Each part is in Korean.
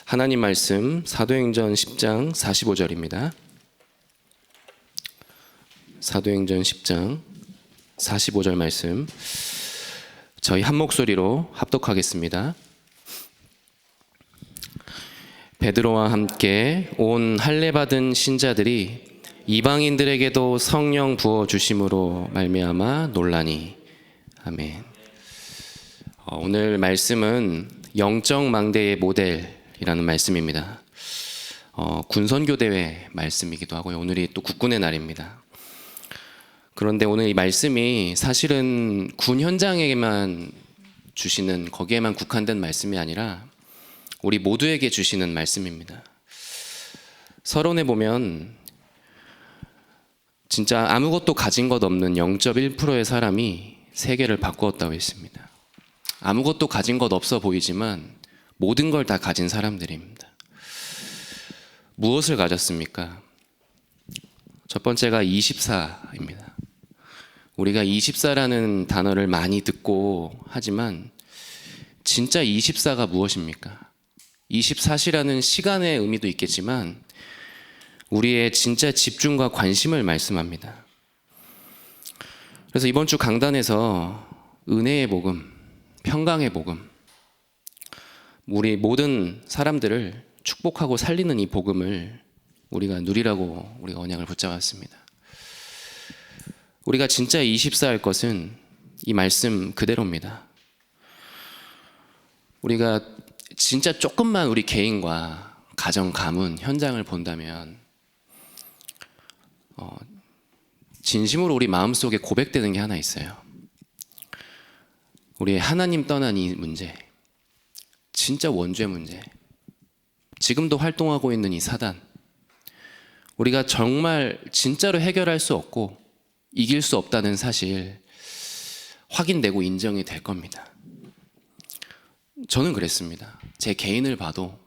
하나님 말씀 사도행전 10장 45절입니다. 사도행전 10장 45절 말씀 저희 한 목소리로 합독하겠습니다. 베드로와 함께 온 할례 받은 신자들이 이방인들에게도 성령 부어 주심으로 말미암아 놀라니. 아멘. 오늘 말씀은 영적 망대의 모델이라는 말씀입니다. 군선교대회 말씀이기도 하고요. 오늘이 또 국군의 날입니다. 그런데 오늘 이 말씀이 사실은 군 현장에만 주시는, 거기에만 국한된 말씀이 아니라 우리 모두에게 주시는 말씀입니다. 서론에 보면 진짜 아무것도 가진 것 없는 0.1%의 사람이 세계를 바꾸었다고 했습니다. 아무것도 가진 것 없어 보이지만 모든 걸 다 가진 사람들입니다. 무엇을 가졌습니까? 첫 번째가 24입니다. 우리가 24라는 단어를 많이 듣고 하지만 진짜 24가 무엇입니까? 24시라는 시간의 의미도 있겠지만 우리의 진짜 집중과 관심을 말씀합니다. 그래서 이번 주 강단에서 은혜의 복음, 평강의 복음, 우리 모든 사람들을 축복하고 살리는 이 복음을 우리가 누리라고 우리가 언약을 붙잡았습니다. 우리가 진짜 24할 것은 이 말씀 그대로입니다. 우리가 진짜 조금만 우리 개인과 가정, 가문, 현장을 본다면 진심으로 우리 마음속에 고백되는 게 하나 있어요. 우리의 하나님 떠난 이 문제, 진짜 원죄 문제, 지금도 활동하고 있는 이 사단, 우리가 정말 진짜로 해결할 수 없고 이길 수 없다는 사실 확인되고 인정이 될 겁니다. 저는 그랬습니다. 제 개인을 봐도,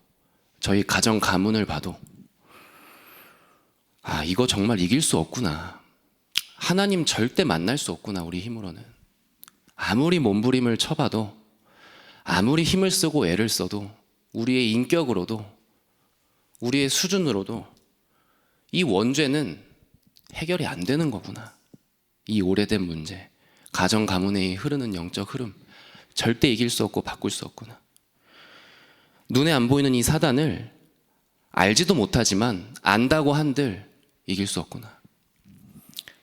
저희 가정 가문을 봐도 이거 정말 이길 수 없구나. 하나님 절대 만날 수 없구나, 우리 힘으로는. 아무리 몸부림을 쳐봐도, 아무리 힘을 쓰고 애를 써도, 우리의 인격으로도, 우리의 수준으로도 이 원죄는 해결이 안 되는 거구나. 이 오래된 문제, 가정 가문에 흐르는 영적 흐름, 절대 이길 수 없고 바꿀 수 없구나. 눈에 안 보이는 이 사단을 알지도 못하지만 안다고 한들 이길 수 없구나.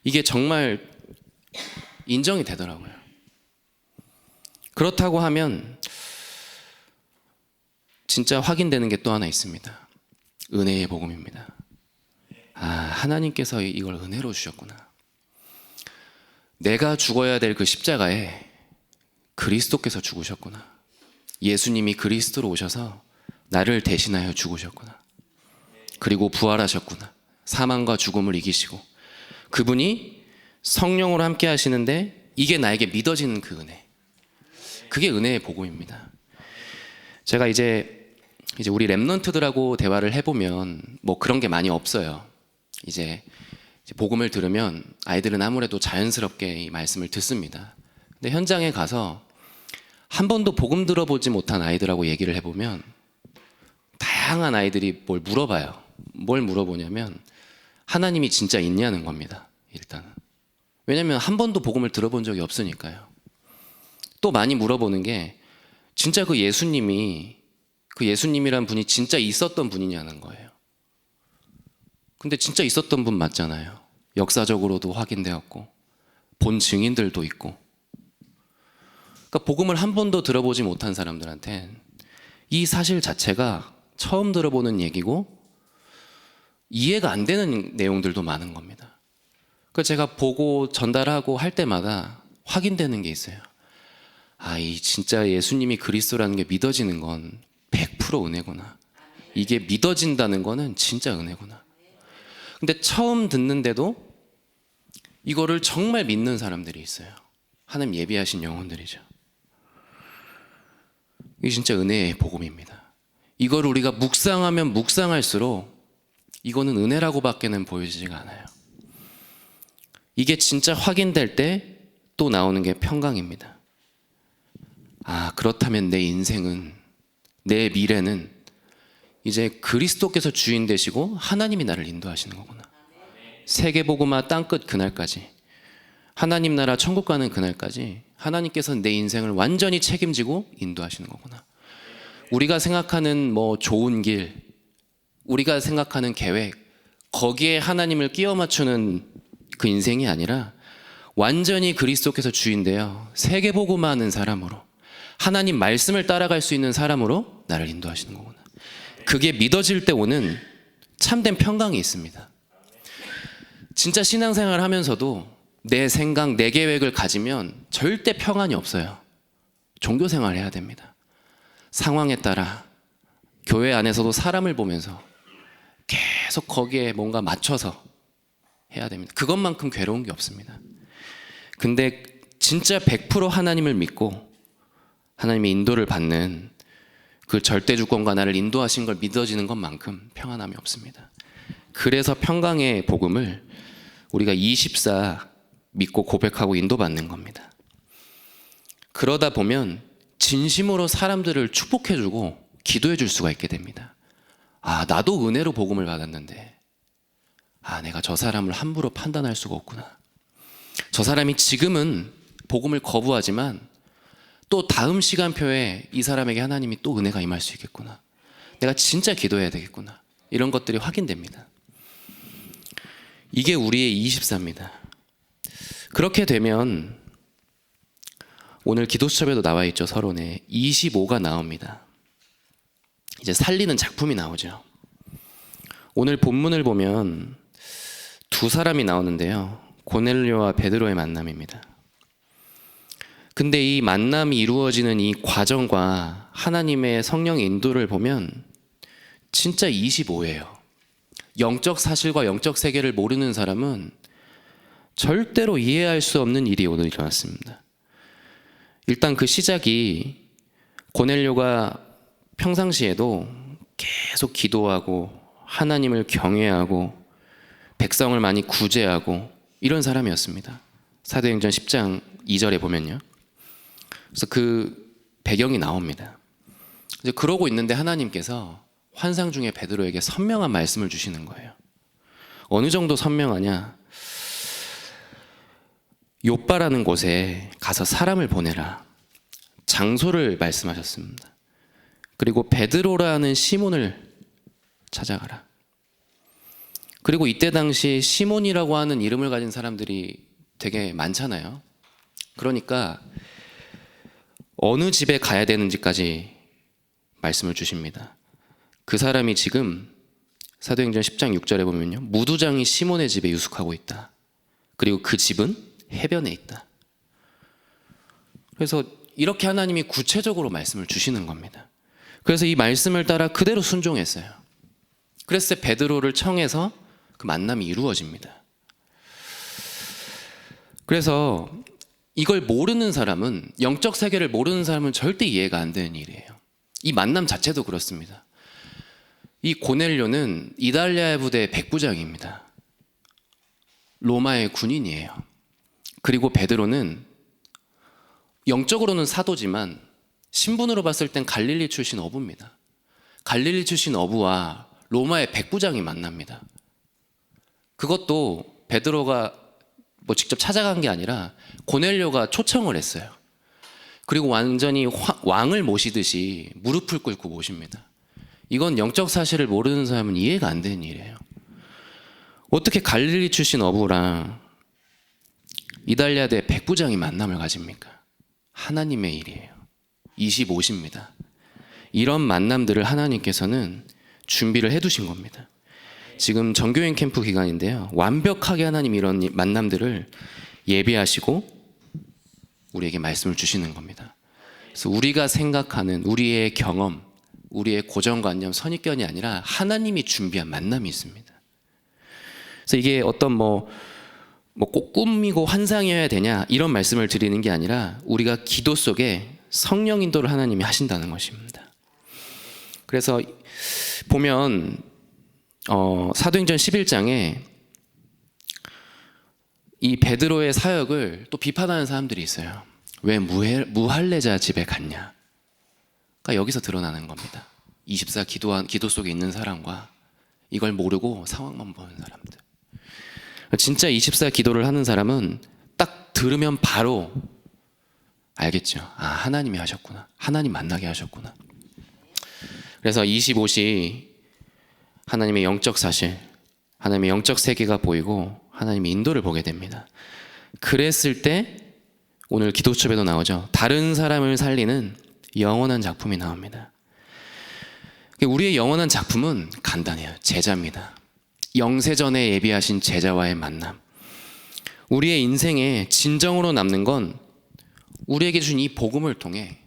이게 정말 인정이 되더라고요. 그렇다고 하면 진짜 확인되는 게 또 하나 있습니다. 은혜의 복음입니다. 하나님께서 이걸 은혜로 주셨구나. 내가 죽어야 될 그 십자가에 그리스도께서 죽으셨구나. 예수님이 그리스도로 오셔서 나를 대신하여 죽으셨구나. 그리고 부활하셨구나. 사망과 죽음을 이기시고 그분이 성령으로 함께 하시는데 이게 나에게 믿어지는 그 은혜, 그게 은혜의 복음입니다. 제가 이제 우리 랩런트들하고 대화를 해보면 뭐 그런 게 많이 없어요. 이제 복음을 들으면 아이들은 아무래도 자연스럽게 이 말씀을 듣습니다. 근데 현장에 가서 한 번도 복음 들어보지 못한 아이들하고 얘기를 해보면 다양한 아이들이 뭘 물어봐요. 뭘 물어보냐면 하나님이 진짜 있냐는 겁니다. 일단은. 왜냐면 한 번도 복음을 들어본 적이 없으니까요. 또 많이 물어보는 게 진짜 그 예수님이란 분이 진짜 있었던 분이냐는 거예요. 근데 진짜 있었던 분 맞잖아요. 역사적으로도 확인되었고 본 증인들도 있고. 그러니까 복음을 한 번도 들어보지 못한 사람들한테는 이 사실 자체가 처음 들어보는 얘기고 이해가 안 되는 내용들도 많은 겁니다. 그래서 제가 보고 전달하고 할 때마다 확인되는 게 있어요. 이 진짜 예수님이 그리스도라는 게 믿어지는 건 100% 은혜구나. 이게 믿어진다는 거는 진짜 은혜구나. 근데 처음 듣는데도 이거를 정말 믿는 사람들이 있어요. 하나님 예비하신 영혼들이죠. 이게 진짜 은혜의 복음입니다. 이걸 우리가 묵상하면 묵상할수록 이거는 은혜라고 밖에는 보여지지가 않아요. 이게 진짜 확인될 때 또 나오는 게 평강입니다. 그렇다면 내 인생은, 내 미래는 이제 그리스도께서 주인 되시고 하나님이 나를 인도하시는 거구나. 세계복음화 땅끝 그날까지, 하나님 나라 천국 가는 그날까지 하나님께서 내 인생을 완전히 책임지고 인도하시는 거구나. 우리가 생각하는 뭐 좋은 길, 우리가 생각하는 계획, 거기에 하나님을 끼워 맞추는 그 인생이 아니라 완전히 그리스도께서 주인되어 세계복음화하는 사람으로, 하나님 말씀을 따라갈 수 있는 사람으로 나를 인도하시는 거구나. 그게 믿어질 때 오는 참된 평강이 있습니다. 진짜 신앙생활 하면서도 내 생각, 내 계획을 가지면 절대 평안이 없어요. 종교생활 해야 됩니다. 상황에 따라 교회 안에서도 사람을 보면서 계속 거기에 뭔가 맞춰서 해야 됩니다. 그것만큼 괴로운 게 없습니다. 근데 진짜 100% 하나님을 믿고 하나님의 인도를 받는 그 절대 주권과 나를 인도하신 걸 믿어지는 것만큼 평안함이 없습니다. 그래서 평강의 복음을 우리가 24 믿고 고백하고 인도받는 겁니다. 그러다 보면 진심으로 사람들을 축복해주고 기도해줄 수가 있게 됩니다. 아, 나도 은혜로 복음을 받았는데, 아, 내가 저 사람을 함부로 판단할 수가 없구나. 저 사람이 지금은 복음을 거부하지만 또 다음 시간표에 이 사람에게 하나님이 또 은혜가 임할 수 있겠구나. 내가 진짜 기도해야 되겠구나. 이런 것들이 확인됩니다. 이게 우리의 24입니다. 그렇게 되면 오늘 기도수첩에도 나와 있죠. 서론에 25가 나옵니다. 이제 살리는 작품이 나오죠. 오늘 본문을 보면 두 사람이 나오는데요. 고넬료와 베드로의 만남입니다. 근데 이 만남이 이루어지는 이 과정과 하나님의 성령의 인도를 보면 진짜 25예요. 영적 사실과 영적 세계를 모르는 사람은 절대로 이해할 수 없는 일이 오늘 일어났습니다. 일단 그 시작이 고넬료가 평상시에도 계속 기도하고 하나님을 경외하고 백성을 많이 구제하고 이런 사람이었습니다. 사도행전 10장 2절에 보면요. 그래서 그 배경이 나옵니다. 이제 그러고 있는데 하나님께서 환상 중에 베드로에게 선명한 말씀을 주시는 거예요. 어느 정도 선명하냐? 욥바라는 곳에 가서 사람을 보내라. 장소를 말씀하셨습니다. 그리고 베드로라는 시몬을 찾아가라. 그리고 이때 당시 시몬이라고 하는 이름을 가진 사람들이 되게 많잖아요. 그러니까 어느 집에 가야 되는지까지 말씀을 주십니다. 그 사람이 지금 사도행전 10장 6절에 보면요, 무두장이 시몬의 집에 유숙하고 있다. 그리고 그 집은 해변에 있다. 그래서 이렇게 하나님이 구체적으로 말씀을 주시는 겁니다. 그래서 이 말씀을 따라 그대로 순종했어요. 그래서 베드로를 청해서 그 만남이 이루어집니다. 그래서 이걸 모르는 사람은, 영적 세계를 모르는 사람은 절대 이해가 안 되는 일이에요. 이 만남 자체도 그렇습니다. 이 고넬료는 이달리아의 부대의 백부장입니다. 로마의 군인이에요. 그리고 베드로는 영적으로는 사도지만 신분으로 봤을 땐 갈릴리 출신 어부입니다. 갈릴리 출신 어부와 로마의 백부장이 만납니다. 그것도 베드로가 뭐 직접 찾아간 게 아니라 고넬료가 초청을 했어요. 그리고 완전히 왕을 모시듯이 무릎을 꿇고 모십니다. 이건 영적 사실을 모르는 사람은 이해가 안 되는 일이에요. 어떻게 갈릴리 출신 어부랑 이달리아대 백부장이 만남을 가집니까? 하나님의 일이에요. 25입니다. 이런 만남들을 하나님께서는 준비를 해두신 겁니다. 지금 정교인 캠프 기간인데요. 완벽하게 하나님 이런 만남들을 예비하시고 우리에게 말씀을 주시는 겁니다. 그래서 우리가 생각하는 우리의 경험, 우리의 고정관념, 선입견이 아니라 하나님이 준비한 만남이 있습니다. 그래서 이게 어떤 뭐 꼭 꿈이고 환상이어야 되냐 이런 말씀을 드리는 게 아니라 우리가 기도 속에 성령 인도를 하나님이 하신다는 것입니다. 그래서 보면 사도행전 11장에 이 베드로의 사역을 또 비판하는 사람들이 있어요. 왜 무할례자 집에 갔냐? 그러니까 여기서 드러나는 겁니다. 24 기도 속에 있는 사람과 이걸 모르고 상황만 보는 사람들. 진짜 24 기도를 하는 사람은 딱 들으면 바로 알겠죠. 아, 하나님이 하셨구나. 하나님 만나게 하셨구나. 그래서 25시 하나님의 영적 사실, 하나님의 영적 세계가 보이고 하나님의 인도를 보게 됩니다. 그랬을 때 오늘 기도첩에도 나오죠. 다른 사람을 살리는 영원한 작품이 나옵니다. 우리의 영원한 작품은 간단해요. 제자입니다. 영세전에 예비하신 제자와의 만남. 우리의 인생에 진정으로 남는 건 우리에게 준 이 복음을 통해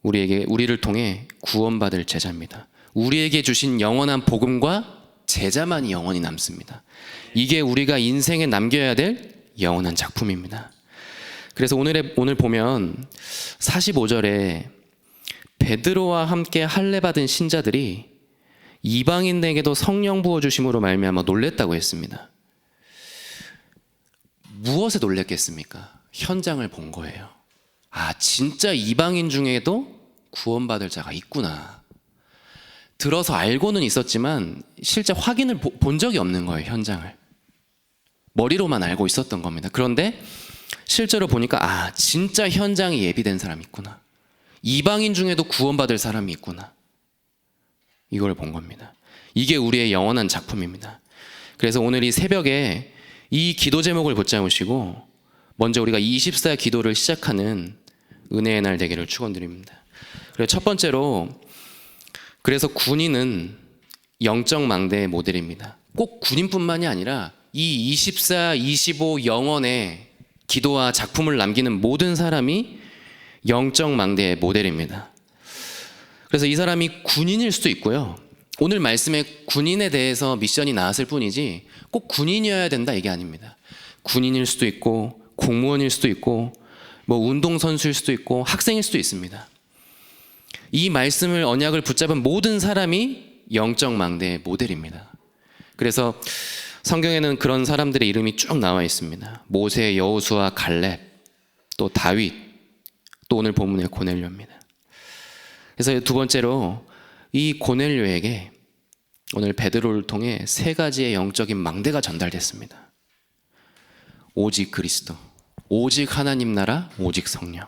우리를 통해 구원받을 제자입니다. 우리에게 주신 영원한 복음과 제자만이 영원히 남습니다. 이게 우리가 인생에 남겨야 될 영원한 작품입니다. 그래서 오늘 보면 45절에 베드로와 함께 할례 받은 신자들이 이방인에게도 성령 부어 주심으로 말미암아 놀랬다고 했습니다. 무엇에 놀랬겠습니까? 현장을 본 거예요. 아, 진짜 이방인 중에도 구원받을 자가 있구나. 들어서 알고는 있었지만 실제 확인을 본 적이 없는 거예요, 현장을. 머리로만 알고 있었던 겁니다. 그런데 실제로 보니까 아, 진짜 현장이 예비된 사람이 있구나. 이방인 중에도 구원받을 사람이 있구나. 이걸 본 겁니다. 이게 우리의 영원한 작품입니다. 그래서 오늘 이 새벽에 이 기도 제목을 붙잡으시고 먼저 우리가 24 기도를 시작하는 은혜의 날 되기를 축원드립니다. 그리고 첫 번째로, 그래서 군인은 영적 망대의 모델입니다. 꼭 군인뿐만이 아니라 이 24, 25 영원의 기도와 작품을 남기는 모든 사람이 영적 망대의 모델입니다. 그래서 이 사람이 군인일 수도 있고요. 오늘 말씀에 군인에 대해서 미션이 나왔을 뿐이지 꼭 군인이어야 된다 이게 아닙니다. 군인일 수도 있고 공무원일 수도 있고 뭐 운동선수일 수도 있고 학생일 수도 있습니다. 이 말씀을 언약을 붙잡은 모든 사람이 영적 망대의 모델입니다. 그래서 성경에는 그런 사람들의 이름이 쭉 나와 있습니다. 모세, 여호수아, 갈렙, 또 다윗, 또 오늘 본문의 고넬료입니다. 그래서 두 번째로 이 고넬료에게 오늘 베드로를 통해 세 가지의 영적인 망대가 전달됐습니다. 오직 그리스도, 오직 하나님 나라, 오직 성령.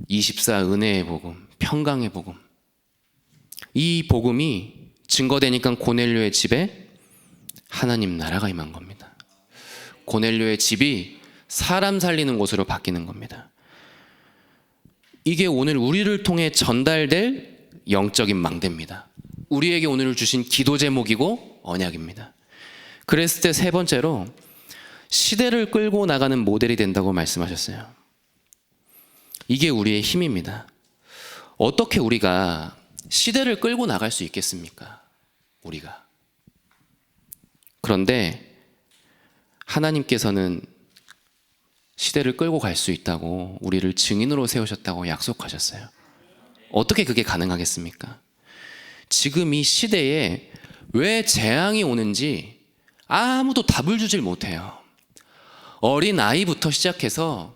24 은혜의 복음, 평강의 복음. 이 복음이 증거되니까 고넬료의 집에 하나님 나라가 임한 겁니다. 고넬료의 집이 사람 살리는 곳으로 바뀌는 겁니다. 이게 오늘 우리를 통해 전달될 영적인 망대입니다. 우리에게 오늘 주신 기도 제목이고 언약입니다. 그랬을 때 세 번째로 시대를 끌고 나가는 모델이 된다고 말씀하셨어요. 이게 우리의 힘입니다. 어떻게 우리가 시대를 끌고 나갈 수 있겠습니까? 우리가. 그런데 하나님께서는 시대를 끌고 갈 수 있다고 우리를 증인으로 세우셨다고 약속하셨어요. 어떻게 그게 가능하겠습니까? 지금 이 시대에 왜 재앙이 오는지 아무도 답을 주질 못해요. 어린 아이부터 시작해서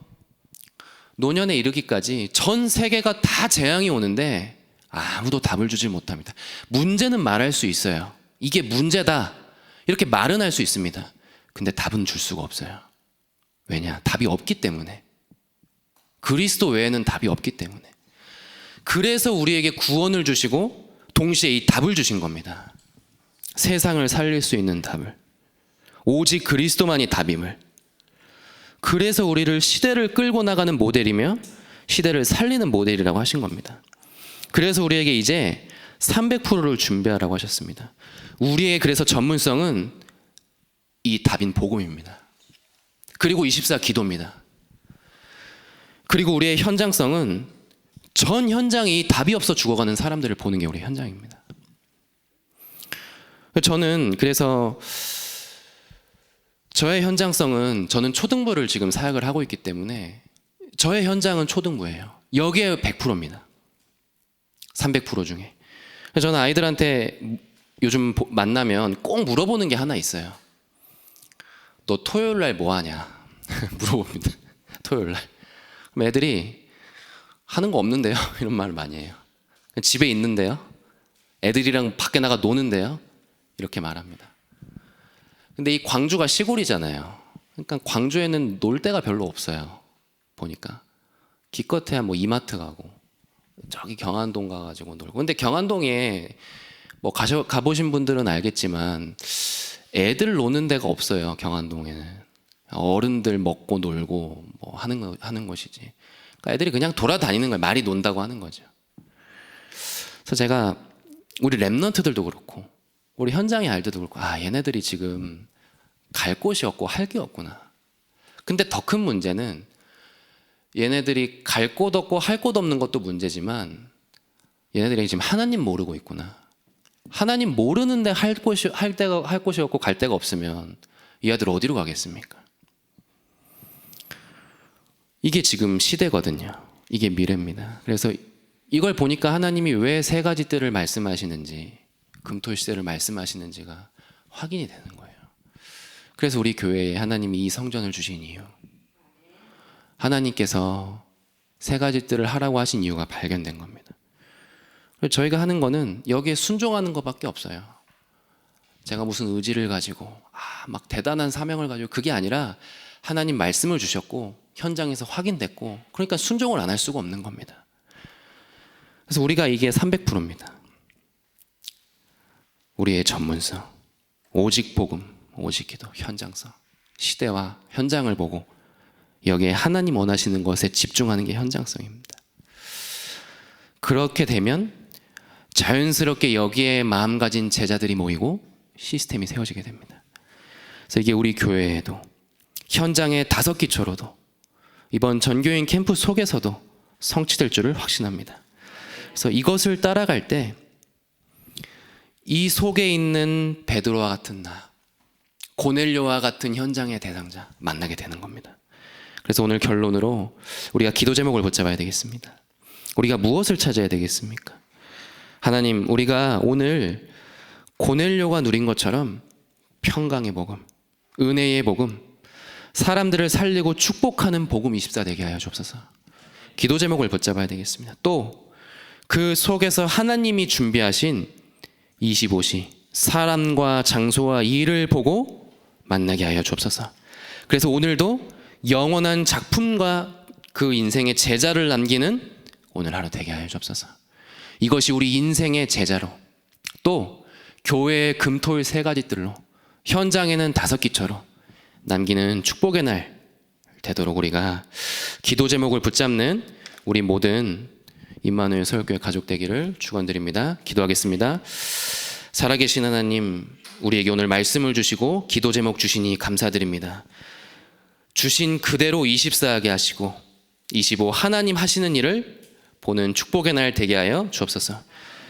노년에 이르기까지 전 세계가 다 재앙이 오는데 아무도 답을 주질 못합니다. 문제는 말할 수 있어요. 이게 문제다 이렇게 말은 할 수 있습니다. 근데 답은 줄 수가 없어요. 왜냐? 답이 없기 때문에. 그리스도 외에는 답이 없기 때문에. 그래서 우리에게 구원을 주시고 동시에 이 답을 주신 겁니다. 세상을 살릴 수 있는 답을. 오직 그리스도만이 답임을. 그래서 우리를 시대를 끌고 나가는 모델이며 시대를 살리는 모델이라고 하신 겁니다. 그래서 우리에게 이제 300%를 준비하라고 하셨습니다. 우리의 그래서 전문성은 이 답인 복음입니다. 그리고 24 기도입니다. 그리고 우리의 현장성은 전 현장이 답이 없어 죽어가는 사람들을 보는 게 우리의 현장입니다. 저는 그래서 저의 현장성은, 저는 초등부를 지금 사역을 하고 있기 때문에 저의 현장은 초등부예요. 여기에 100%입니다. 300% 중에. 저는 아이들한테 요즘 만나면 꼭 물어보는 게 하나 있어요. 너 토요일 날 뭐 하냐? 물어봅니다. 토요일 날. 그럼 애들이 하는 거 없는데요? 이런 말을 많이 해요. 집에 있는데요? 애들이랑 밖에 나가 노는데요? 이렇게 말합니다. 근데 이 광주가 시골이잖아요. 그러니까 광주에는 놀 데가 별로 없어요. 보니까 기껏해야 뭐 이마트 가고 저기 경안동 가가지고 놀고. 근데 경안동에 뭐 가보신 분들은 알겠지만 애들 노는 데가 없어요. 경안동에는 어른들 먹고 놀고 뭐 하는 것이지. 그러니까 애들이 그냥 돌아다니는 거예요. 말이 논다고 하는 거죠. 그래서 제가 우리 랩런트들도 그렇고 우리 현장의 알들도 그렇고 얘네들이 지금 갈 곳이 없고 할 게 없구나. 근데 더 큰 문제는 얘네들이 갈 곳 없고 할 곳 없는 것도 문제지만 얘네들이 지금 하나님 모르고 있구나. 하나님 모르는데 할 곳이 없고 갈 데가 없으면 이 아들 어디로 가겠습니까? 이게 지금 시대거든요. 이게 미래입니다. 그래서 이걸 보니까 하나님이 왜 세 가지 뜰을 말씀하시는지, 금토시대를 말씀하시는지가 확인이 되는 거예요. 그래서 우리 교회에 하나님이 이 성전을 주신 이유, 하나님께서 세 가지 뜰을 하라고 하신 이유가 발견된 겁니다. 저희가 하는 거는 여기에 순종하는 것밖에 없어요. 제가 무슨 의지를 가지고 막 대단한 사명을 가지고, 그게 아니라 하나님 말씀을 주셨고 현장에서 확인됐고, 그러니까 순종을 안 할 수가 없는 겁니다. 그래서 우리가 이게 300%입니다. 우리의 전문성, 오직 복음, 오직 기도, 현장성, 시대와 현장을 보고 여기에 하나님 원하시는 것에 집중하는 게 현장성입니다. 그렇게 되면 자연스럽게 여기에 마음 가진 제자들이 모이고 시스템이 세워지게 됩니다. 그래서 이게 우리 교회에도, 현장의 5기초로도, 이번 전교인 캠프 속에서도 성취될 줄을 확신합니다. 그래서 이것을 따라갈 때 이 속에 있는 베드로와 같은 나, 고넬료와 같은 현장의 대상자 만나게 되는 겁니다. 그래서 오늘 결론으로 우리가 기도 제목을 붙잡아야 되겠습니다. 우리가 무엇을 찾아야 되겠습니까? 하나님, 우리가 오늘 고넬료가 누린 것처럼 평강의 복음, 은혜의 복음, 사람들을 살리고 축복하는 복음 24 되게 하여 주옵소서. 기도 제목을 붙잡아야 되겠습니다. 또 그 속에서 하나님이 준비하신 25시, 사람과 장소와 일을 보고 만나게 하여 주옵소서. 그래서 오늘도 영원한 작품과 그 인생의 제자를 남기는 오늘 하루 되게 하여 주옵소서. 이것이 우리 인생의 제자로, 또 교회의 금토일 3가지 뜰로, 현장에는 5기초로 남기는 축복의 날 되도록 우리가 기도 제목을 붙잡는 우리 모든 임마누엘 서울교회 가족 되기를 축원드립니다. 기도하겠습니다. 살아계신 하나님, 우리에게 오늘 말씀을 주시고 기도 제목 주시니 감사드립니다. 주신 그대로 24하게 하시고 25 하나님 하시는 일을 보는 축복의 날 되게 하여 주옵소서.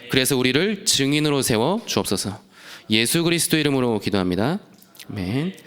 그래서 우리를 증인으로 세워 주옵소서. 예수 그리스도 이름으로 기도합니다. 아멘.